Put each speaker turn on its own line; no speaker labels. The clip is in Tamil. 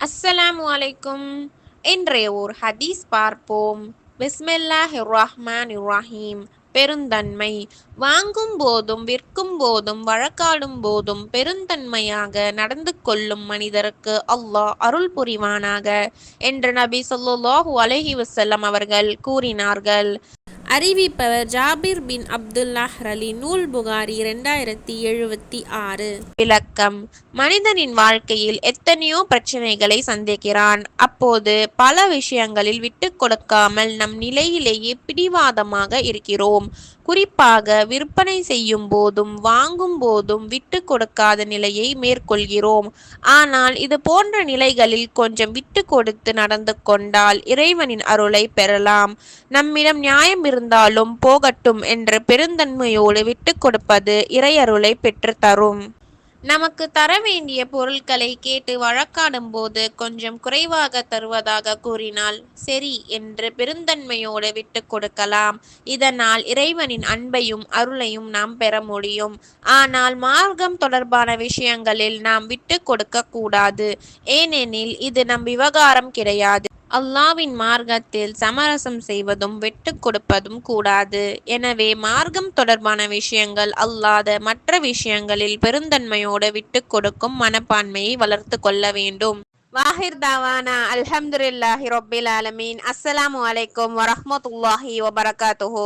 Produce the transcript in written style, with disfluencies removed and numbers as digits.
அஸ்ஸலாமு அலைக்கும். இன்றைய ஒரு ஹதீஸ் பார்ப்போம். பிஸ்மில்லாஹிர் ரஹ்மானிர் ரஹீம். பெருந்தன்மை. வாங்கும் போதும் விற்கும் போதும் வழக்காடும் போதும் பெருந்தன்மையாக நடந்து கொள்ளும் மனிதருக்கு அல்லாஹ் அருள் புரிவானாக என்று நபி ஸல்லல்லாஹு அலைஹி வஸல்லம் அவர்கள் கூறினார்கள். அறிவிப்பவர் ஜாபிர் பின் அப்துல்லாஹ் ரலி. நூல் புகாரி 2076. விளக்கம். மனிதனின் வாழ்க்கையில் எத்தனையோ பிரச்சனைகளை சந்திக்கிறான். அப்போது பல விஷயங்களில் விட்டு கொடுக்காமல் நம் நிலையிலேயே பிடிவாதமாக இருக்கிறோம். குறிப்பாக விற்பனை செய்யும் போதும் வாங்கும் போதும் விட்டு கொடுக்காத நிலையை மேற்கொள்கிறோம். ஆனால் இது போன்ற நிலைகளில் கொஞ்சம் விட்டு கொடுத்து நடந்து கொண்டால் இறைவனின் அருளை பெறலாம். நம்மிடம் நியாயம் இருந்தாலும் போகட்டும் என்ற பெருந்தன்மையோடு விட்டு கொடுப்பது இறையருளை பெற்று தரும். நமக்கு தர வேண்டிய பொருட்களை கேட்டு வழக்காடும் போது கொஞ்சம் குறைவாக தருவதாக கூறினால் சரி என்று பெருந்தன்மையோடு விட்டு கொடுக்கலாம். இதனால் இறைவனின் அன்பையும் அருளையும் நாம் பெற முடியும். ஆனால் மார்க்கம் தொடர்பான விஷயங்களில் நாம் விட்டு கொடுக்க கூடாது. ஏனெனில் இது நம் விவகாரம் கிடையாது. அல்லாவின் மார்க்கத்தில் சமரசம் செய்வதும் விட்டு கொடுப்பதும் கூடாது. எனவே மார்க்கம் தொடர்பான விஷயங்கள் அல்லாத மற்ற விஷயங்களில் பெருந்தன்மையோடு விட்டு கொடுக்கும் மனப்பான்மையை வளர்த்து கொள்ள வேண்டும். வாஹிர் தாவானா அல்ஹம்துலில்லாஹி ரொப்பில் ஆலமீன். அஸ்ஸலாமு அலைக்கும் வரஹ்மத்துல்லாஹி வபரகாத்துஹு.